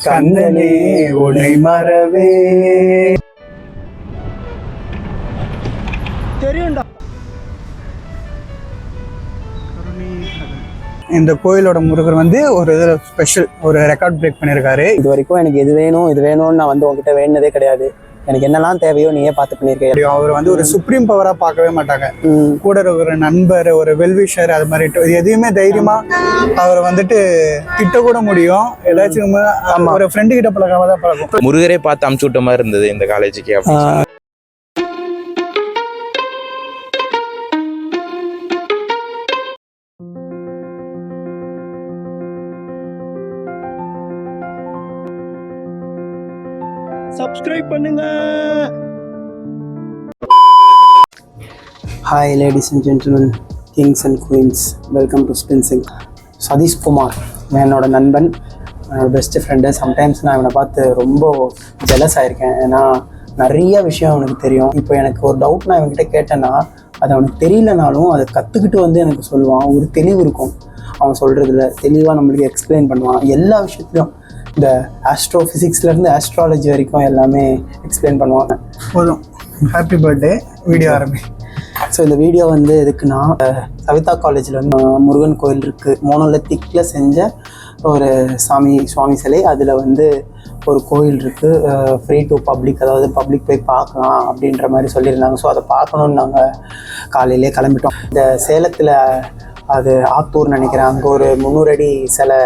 கண்ணனே உனை மறவே தெரியும்டா. இந்த கோயிலோட முருகர் வந்து ஒரு இதில் ஸ்பெஷல் ஒரு ரெக்கார்ட் பிரேக் பண்ணியிருக்காரு. இது வரைக்கும் எனக்கு இது வேணும்னு நான் வந்து உங்ககிட்ட வேணுனதே கிடையாது. எனக்கு என்னெல்லாம் தேவையோ நீயே பார்த்து பண்ணியிருக்கேன். அவர் வந்து ஒரு சுப்ரீம் பவரா பார்க்கவே மாட்டாங்க. கூட ஒரு நண்பர், ஒரு வெல்விஷர், அது மாதிரி எதையுமே தைரியமா அவர் வந்துட்டு திட்ட கூட முடியும். ஏதாச்சும் ஒரு ஃப்ரெண்டு கிட்ட பழகாம தான் பழகும். முருகரே பார்த்து அமுச்சு விட்ட மாதிரி இருந்தது இந்த காலேஜுக்கு. சப்ஸ்கிரைப் பண்ணுங்க. Hi ladies and gentlemen, kings and queens, welcome to ஸ்பின்சிங். சதீஷ் குமார் என்னோட நண்பன், என்னோட பெஸ்ட் ஃப்ரெண்டு. சம்டைம்ஸ் நான் இவனை பார்த்து ரொம்ப ஜெலஸ் ஆகிருக்கேன். ஏன்னா நிறைய விஷயம் அவனுக்கு தெரியும். இப்போ எனக்கு ஒரு டவுட் நான் இவன்கிட்ட கேட்டேன்னா அது அவனுக்கு தெரியலனாலும் அதை கற்றுக்கிட்டு வந்து எனக்கு சொல்லுவான். ஒரு தெளிவு இருக்கும் அவன் சொல்கிறதுல. தெளிவாக நம்மளுக்கு எக்ஸ்பிளைன் பண்ணுவான். எல்லா விஷயத்துலையும் இந்த ஆஸ்ட்ரோஃபிசிக்ஸ்லேருந்து ஆஸ்ட்ராலஜி வரைக்கும் எல்லாமே எக்ஸ்பிளைன் பண்ணுவாங்க. போதும், ஹாப்பி பர்த்டே. வீடியோ ஆரம்பி. ஸோ இந்த வீடியோ வந்து எதுக்குன்னா, சவிதா காலேஜில் வந்து முருகன் கோயில் இருக்குது. மோனோலித்திக்கில் செஞ்ச ஒரு சுவாமி சிலை. அதில் வந்து ஒரு கோயில் இருக்குது, ஃப்ரீ டு பப்ளிக், அதாவது பப்ளிக் போய் பார்க்கலாம் அப்படின்ற மாதிரி சொல்லியிருந்தாங்க. ஸோ அதை பார்க்கணுன்னு நாங்கள் காலையிலே கிளம்பிட்டோம். இந்த சேலத்தில் அது ஆத்தூர்னு நினைக்கிறேன், அங்கே ஒரு 300 அடி சிலை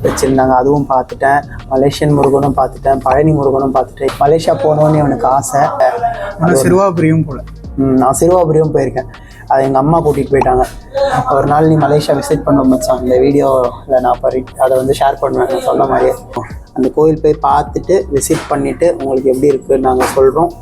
வச்சுருந்தாங்க. அதுவும் பார்த்துட்டேன். மலேசியன் முருகனும் பார்த்துட்டேன், பழனி முருகனும் பார்த்துட்டேன். மலேசியா போகணுன்னு எனக்கு ஆசை. சிறுவாபுரியும் போல. நான் சிறுவாபுரியும் போயிருக்கேன். அது எங்கள் அம்மா கூட்டிகிட்டு போயிட்டாங்க. ஒரு நாள் நீ மலேசியா விசிட் பண்ண மச்சான், இந்த வீடியோவில் நான் அதை வந்து ஷேர் பண்ணுவேன். நான் சொன்ன மாதிரியே அந்த கோயில் போய் பார்த்துட்டு விசிட் பண்ணிவிட்டு உங்களுக்கு எப்படி இருக்குன்னு நாங்கள் சொல்கிறோம்.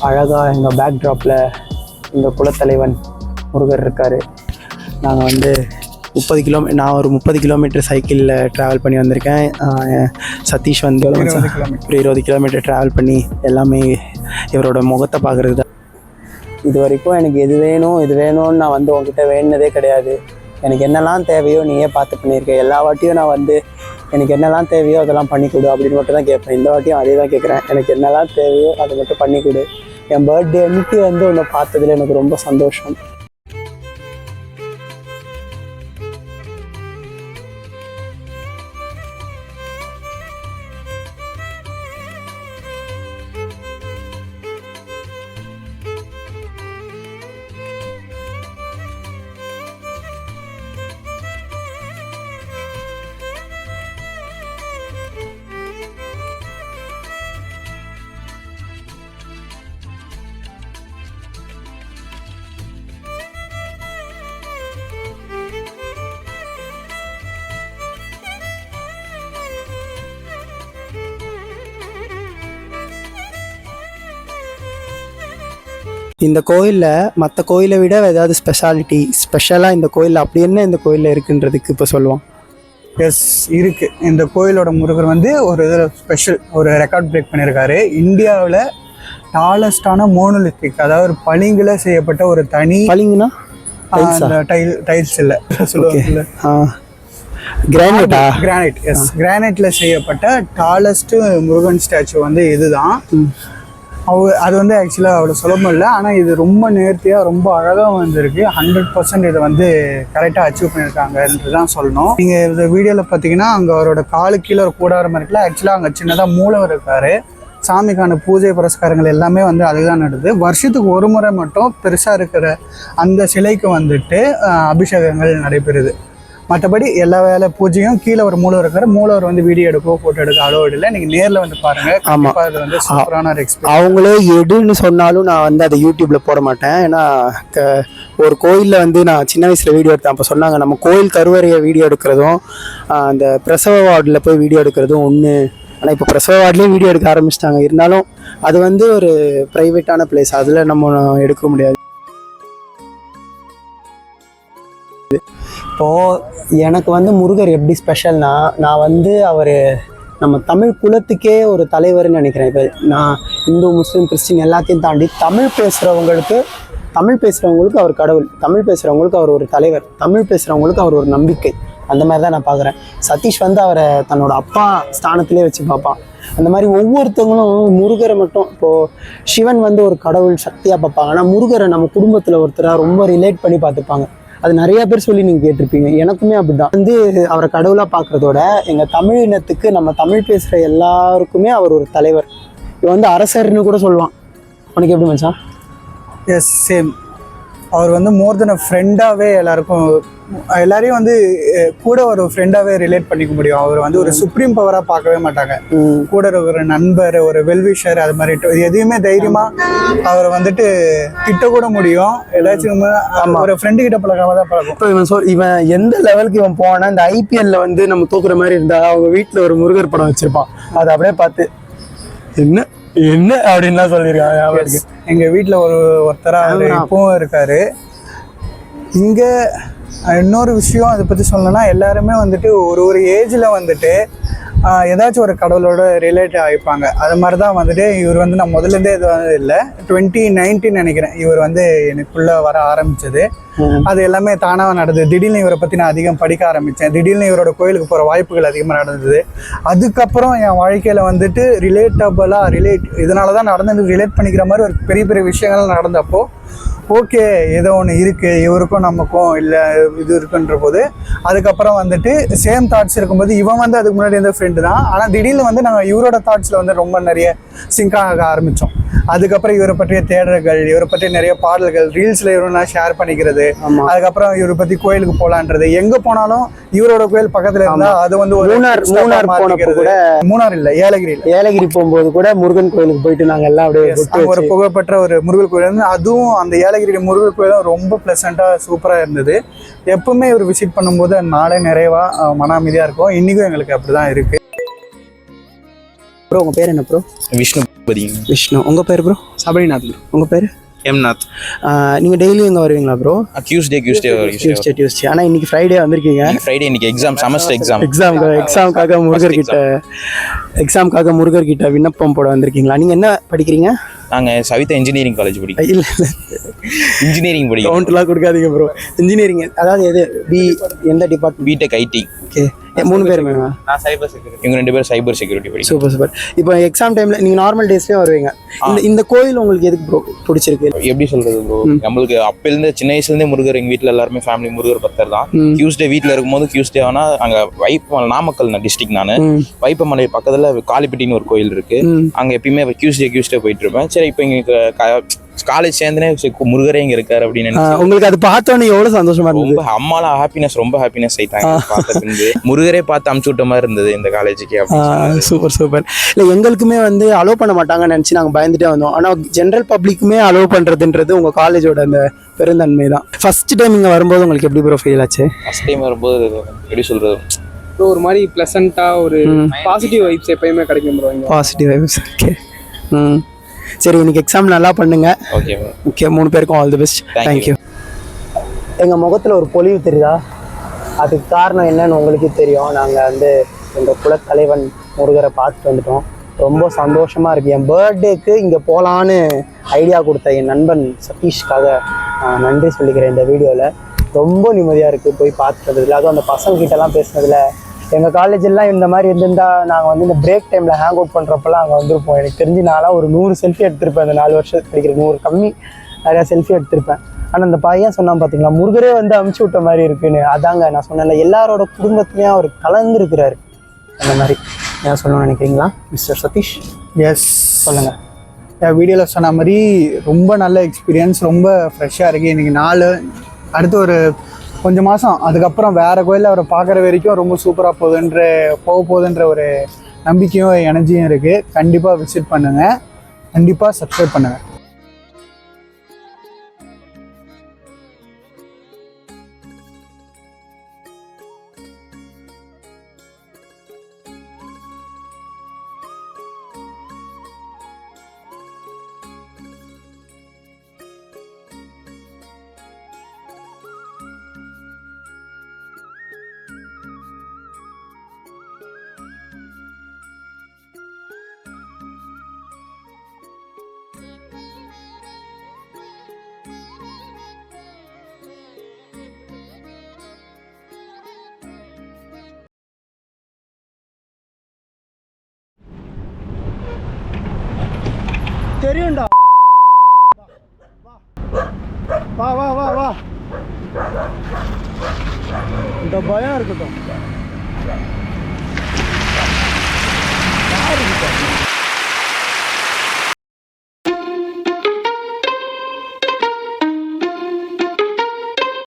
அழகாக எங்கள் பேக்ட்ராப்பில் எங்கள் குலத்தலைவன் முருகர் இருக்கார். நாங்கள் வந்து நான் ஒரு 30 கிலோமீட்டர் சைக்கிளில் ட்ராவல் பண்ணி வந்திருக்கேன். சதீஷ் வந்து ஒரு 20 கிலோமீட்டர் ட்ராவல் பண்ணி எல்லாமே இவரோட முகத்தை பார்க்குறது தான். இது வரைக்கும் எனக்கு இது வேணும்னு நான் வந்து உங்ககிட்ட வேணுனதே கிடையாது. எனக்கு என்னெல்லாம் தேவையோ நீயே பார்த்து பண்ணியிருக்கேன். எல்லா வாட்டியும் நான் வந்து எனக்கு என்னெல்லாம் தேவையோ அதெல்லாம் பண்ணிக்கொடு அப்படின்னு மட்டும் தான் கேட்பேன். இந்த வாட்டியும் அதே தான் கேட்குறேன். எனக்கு என்னெல்லாம் தேவையோ அதை மட்டும் பண்ணிக்கொடு. என் பர்த்டே அன்னைக்கு வந்து உன்னை பார்த்ததில் எனக்கு ரொம்ப சந்தோஷம். இந்த கோயிலில் மற்ற கோயிலை விட ஏதாவது ஸ்பெஷலாக இந்த கோயிலில் அப்படி என்ன இந்த கோயிலில் இருக்குன்றதுக்கு இப்போ சொல்லுவோம். எஸ் இருக்குது. இந்த கோயிலோட முருகர் வந்து ஒரு இதில் ஸ்பெஷல் ஒரு ரெக்கார்ட் பிரேக் பண்ணியிருக்காரு. இந்தியாவில் டாலஸ்டான மோனோலித்திக், அதாவது பளிங்குல செய்யப்பட்ட ஒரு தனி பளிங்குனா அந்த டைல்ஸ் இல்லை சொல்லுவாங்கல்ல, கிரானைட். எஸ், கிரானைட்ல செய்யப்பட்ட டாலஸ்ட் முருகன் ஸ்டாச்சு வந்து இதுதான். அது வந்து ஆக்சுவலாக அவ்வளோ சுலபம் இல்லை, ஆனால் இது ரொம்ப நேர்த்தியாக ரொம்ப அழகாக வந்திருக்கு. 100% இதை வந்து கரெக்டாக அச்சீவ் பண்ணியிருக்காங்கன்றது தான் சொல்லணும். நீங்கள் இந்த வீடியோவில் பார்த்தீங்கன்னா அங்கே அவரோட காலு கீழே ஒரு கூடாரம் இருக்குல்ல, ஆக்சுவலாக அங்கே சின்னதாக மூலவர் இருக்கார். சாமிக்கான பூஜை புரஸ்காரங்கள் எல்லாமே வந்து அதுதான் நடக்குது. வருஷத்துக்கு ஒரு முறை மட்டும் பெருசாக இருக்கிற அந்த சிலைக்கு வந்துட்டு அபிஷேகங்கள் நடைபெறுது. மற்றபடி எல்லா வேலை பூஜையும் கீழே ஒரு மூலவர் இருக்காரு. மூலவர் வந்து வீடியோ எடுக்கோ ஃபோட்டோ எடுக்க அலோடு இல்லை. நீங்கள் நேரில் வந்து பாருங்க. ஆமாம், அது வந்து சூப்பரான ஒரு எக்ஸ்பீரியன்ஸ். அவங்களே எடுன்னு சொன்னாலும் நான் வந்து அதை யூடியூப்ல போட மாட்டேன். ஏன்னா ஒரு கோயிலில் வந்து நான் சின்ன வயசுல வீடியோ எடுத்தேன். அப்போ சொன்னாங்க நம்ம கோயில் கருவறையை வீடியோ எடுக்கிறதும் அந்த பிரசவ வார்டில் போய் வீடியோ எடுக்கிறதும் ஒன்று. ஆனால் இப்போ பிரசவ வார்ட்லேயே வீடியோ எடுக்க ஆரம்பிச்சிட்டாங்க. இருந்தாலும் அது வந்து ஒரு ப்ரைவேட்டான பிளேஸ், அதில் நம்ம எடுக்க முடியாது. இப்போது எனக்கு வந்து முருகர் எப்படி ஸ்பெஷல்னா, நான் வந்து அவர் நம்ம தமிழ் குலத்துக்கே ஒரு தலைவர்னு நினைக்கிறேன். இப்போ நான் இந்து முஸ்லீம் கிறிஸ்டின் எல்லாத்தையும் தாண்டி தமிழ் பேசுகிறவங்களுக்கு அவர் கடவுள், தமிழ் பேசுகிறவங்களுக்கு அவர் ஒரு தலைவர், தமிழ் பேசுகிறவங்களுக்கு அவர் ஒரு நம்பிக்கை. அந்த மாதிரி தான் நான் பார்க்குறேன். சதீஷ் வந்து அவரை தன்னோட அப்பா ஸ்தானத்திலே வச்சு பார்ப்பான். அந்த மாதிரி ஒவ்வொருத்தவங்களும் முருகரை மட்டும், இப்போது சிவன் வந்து ஒரு கடவுள் சக்தியாக பார்ப்பாங்க, ஆனால் முருகரை நம்ம குடும்பத்தில் ஒருத்தராக ரொம்ப ரிலேட் பண்ணி பார்த்துப்பாங்க. அது நிறைய பேர் சொல்லி நீங்கள் கேட்டிருப்பீங்க. எனக்குமே அப்படிதான். வந்து அவரை கடவுளாக பார்க்குறதோட எங்கள் தமிழ் இனத்துக்கு, நம்ம தமிழ் பேசுகிற எல்லாருக்குமே அவர் ஒரு தலைவர். இவன் வந்து அரசர்னு கூட சொல்லுவான். உனக்கு எப்படி மச்சான்? S, same. அவர் வந்து மோர் தென் அ ஃப்ரெண்டாகவே எல்லாரையும் வந்து கூட ஒரு ஃப்ரெண்டாகவே ரிலேட் பண்ணிக்க முடியும். அவர் வந்து ஒரு சுப்ரீம் பவராக பார்க்கவே மாட்டாங்க. கூட ஒரு நண்பர், ஒரு வெல்விஷர், அது மாதிரி எதையுமே தைரியமாக அவரை வந்துட்டு திட்டக்கூட முடியும். ஏதாச்சும் ஒரு ஃப்ரெண்டு கிட்ட பழகாம தான் பழகும். இப்போ இவன் எந்த லெவலுக்கு இவன் போனா, இந்த ஐபிஎல்ல வந்து நம்ம தூக்குற மாதிரி இருந்தா அவங்க வீட்டில் ஒரு முருகர் படம் வச்சிருப்பான். அதை அப்படியே பார்த்து என்ன அப்படின்லாம் சொல்லியிருக்காங்க. எங்கள் வீட்டில் ஒருத்தராக இப்பவும் இருக்காரு. இங்கே இன்னொரு விஷயம் அதை பற்றி சொல்லணும்னா, எல்லாருமே வந்துட்டு ஒரு ஏஜில் வந்துட்டு ஏதாச்சும் ஒரு கடவுளோட ரிலேட் ஆகிப்பாங்க. அது மாதிரி தான் வந்துட்டு இவர் வந்து நான் முதல்லேருந்தே இது வந்து இல்லை, 2019 நினைக்கிறேன் இவர் வந்து எனக்குள்ளே வர ஆரம்பித்தது. அது எல்லாமே தானாக நடந்தது. திடீர்னு இவரை பற்றி நான் அதிகம் படிக்க ஆரம்பித்தேன். திடீர்னு இவரோட கோயிலுக்கு போகிற வாய்ப்புகள் அதிகமாக நடந்தது. அதுக்கப்புறம் என் வாழ்க்கையில் வந்துட்டு இதனால தான் நடந்து ரிலேட் பண்ணிக்கிற மாதிரி ஒரு பெரிய பெரிய விஷயங்கள் நடந்தப்போ, ஓகே ஏதோ ஒன்று இருக்குது, இவருக்கும் நமக்கும் இல்லை இது இருக்குன்ற போது, அதுக்கப்புறம் வந்துட்டு சேம் தாட்ஸ் இருக்கும்போது, இவன் வந்து அதுக்கு முன்னாடி இருந்த ஃப்ரெண்டு தான், ஆனால் திடீர்னு வந்து நாங்கள் இவரோட தாட்ஸில் வந்து ரொம்ப நிறைய சிங்காக ஆரம்பித்தோம். அதுக்கப்புறம் இவரை பற்றிய தேடல்கள், இவரை பற்றி நிறைய பாடல்கள், ரீல்ஸில் இவரை ஷேர் பண்ணிக்கிறது. அதுக்கப்புறம் இவரை பற்றி கோயிலுக்கு போகலான்றது, எங்கே போனாலும் இவரோட கோயில் பக்கத்தில் இருந்தால் அது வந்து ஒரு மூணார் இல்லை, ஏலகிரி போகும்போது கூட முருகன் கோயிலுக்கு போயிட்டு நாங்கள் எல்லாம் அப்படியே ஒரு புகழ்பெற்ற ஒரு முருகன் கோயில் வந்து, அதுவும் அந்த ஏலகிரி முருகன் கோயிலும் ரொம்ப ப்ளசண்ட்டாக சூப்பராக இருந்தது. எப்பவுமே இவர் விசிட் பண்ணும்போது நாளே நிறைவாக மன அமைதியாக இருக்கும். இன்றைக்கும் எங்களுக்கு அப்படி தான் இருக்குது. ப்ரோ உங்கள் பேர் என்ன ப்ரோ? விஷ்ணு. உங்கள் பேர் ப்ரோ? சபரிநாத். உங்கள் பேர்? எம்நாத். நீங்கள் டெய்லி எங்கே வருவீங்களா ப்ரோ? டியூஸ்டே. ஆனால் இன்னைக்கு ஃப்ரைடே வந்திருக்கீங்க. இன்னைக்கு செமஸ்டர் எக்ஸாமுக்காக முருகர் கிட்ட விண்ணப்பம் போட வந்திருக்கீங்களா? நீங்கள் என்ன படிக்கிறீங்க? நாங்கள் சவிதா இன்ஜினியரிங் காலேஜ் படிக்கிறோம். இல்லை இன்ஜினியரிங் படிக்கிறோம். கவுண்ட்லாம் கொடுக்காதீங்க ப்ரோ. இன்ஜினியரிங் அதாவது எந்த டிபார்ட்மெண்ட்? BTech ID. ஓகே, 3 பேருமே? நான் சைபர் செக்யூரிட்டி. இவங்க 2 பேரும் சைபர் செக்யூரிட்டி படிக்கிறோம். சூப்பர். இப்போ எக்ஸாம் டைமில் நீங்கள் நார்மல் டேஸ்லேயே வருவீங்க. இந்த கோயில் உங்களுக்கு எதுக்கு ப்ரோ பிடிச்சிருக்கு? எப்படி சொல்றது ப்ரோ, நம்மளுக்கு அப்போலேருந்து சின்ன வயசுலேருந்தே முருகர், எங்கள் வீட்டில் எல்லாருமே ஃபேமிலி முருகர் பக்தர் தான். டியூஸ்டே வீட்டில் இருக்கும்போது டியூஸ்டே ஆனால் அங்கே நாமக்கல் டிஸ்ட்ரிக்ட், நான் வைப்பமலை பக்கத்தில் காளிப்பட்டின்னு ஒரு கோயில் இருக்கு. அங்கே எப்பயுமே டியூஸ்டே போயிட்டு இருப்பேன். சரி, இப்போ இங்கே காலேஜ் சேர்ந்தனே முருகரே இங்க இருக்காரு அப்படின்னு உங்களுக்கு அது பார்த்தோன்னே எவ்வளவு சந்தோஷமா இருந்தது? ரொம்ப அம்மாலாம் ரொம்ப ஹாப்பினஸ் ஆயிட்டாங்க. முருகரே பார்த்து அமுச்சு விட்ட மாதிரி இருந்தது இந்த காலேஜுக்கு. சூப்பர். இல்லை எங்களுக்குமே வந்து அலோவ் பண்ண மாட்டாங்கன்னு நினச்சி நாங்கள் பயந்துட்டே வந்தோம். ஆனால் ஜென்ரல் பப்ளிக்குமே அலோவ் பண்ணுறதுன்றது உங்கள் காலேஜோட அந்த பெருந்தன்மை தான். ஃபர்ஸ்ட் டைம் இங்கே வரும்போது உங்களுக்கு எப்படி ப்ரோ ஃபீல் ஆச்சு? ஃபர்ஸ்ட் டைம் வரும்போது எப்படி சொல்றது, ஒரு மாதிரி ப்ளசண்ட்டாக ஒரு பாசிட்டிவ் வைப்ஸ் எப்பயுமே கிடைக்கும் ப்ரோ. Positive vibes. ஓகே. சரி, இன்னைக்கு எக்ஸாம் நல்லா பண்ணுங்க. ஓகே ஓகே, 3 பேருக்கும் ஆல் தி பெஸ்ட். தேங்க்யூ. எங்கள் முகத்தில் ஒரு பொலிவு தெரியுதா? அதுக்கு காரணம் என்னன்னு உங்களுக்கே தெரியும். நாங்கள் வந்து எங்கள் குலத்தலைவன் முருகரை பார்த்துட்டு வந்துட்டோம். ரொம்ப சந்தோஷமாக இருக்குது. என் பர்த்டேக்கு இங்கே போகலான்னு ஐடியா கொடுத்த என் நண்பன் சதீஷ்காக நன்றி சொல்லிக்கிறேன். இந்த வீடியோவில் ரொம்ப நிம்மதியாக இருக்குது போய் பார்த்துட்டதுல. அதுவும் அந்த பசங்கக்கிட்டலாம் பேசுனதில். எங்கள் காலேஜெல்லாம் இந்த மாதிரி இருந்திருந்தால் நாங்கள் வந்து இந்த பிரேக் டைமில் ஹேங் அவுட் பண்ணுறப்பெல்லாம் அங்கே வந்திருப்போம். எனக்கு தெரிஞ்சு நான்லாம் ஒரு 100 செல்ஃபி எடுத்திருப்பேன். அந்த 4 வருஷத்துக்கு படிக்கிற 100 கம்மி நிறையா செல்ஃபி எடுத்திருப்பேன். ஆனால் அந்த பையன் சொன்னான் பார்த்தீங்களா, முருகரே வந்து அமுச்சு விட்ட மாதிரி இருக்குன்னு. அதாங்க நான் சொன்னேன்ல, எல்லாரோட குடும்பத்துலேயும் அவர் கலந்துருக்கிறாரு. அந்த மாதிரி என்ன சொல்லணும்னு நினைக்கிறீங்களா மிஸ்டர் சதீஷ்? எஸ், சொல்லுங்கள். என் வீடியோவில் சொன்ன மாதிரி ரொம்ப நல்ல எக்ஸ்பீரியன்ஸ், ரொம்ப ஃப்ரெஷ்ஷாக இருக்குது. இன்றைக்கி அடுத்து ஒரு கொஞ்சம் மாதம் அதுக்கப்புறம் வேறு கோயிலில் அவரை பார்க்குற வரைக்கும் ரொம்ப சூப்பராக போகுதுன்ற ஒரு நம்பிக்கையும் எனர்ஜியும் இருக்குது. கண்டிப்பாக விசிட் பண்ணுங்கள், கண்டிப்பாக சப்ஸ்கிரைப் பண்ணுங்கள். தெரியும்டா, வா வா வா வா. இந்த பயம் இருக்கட்டும்.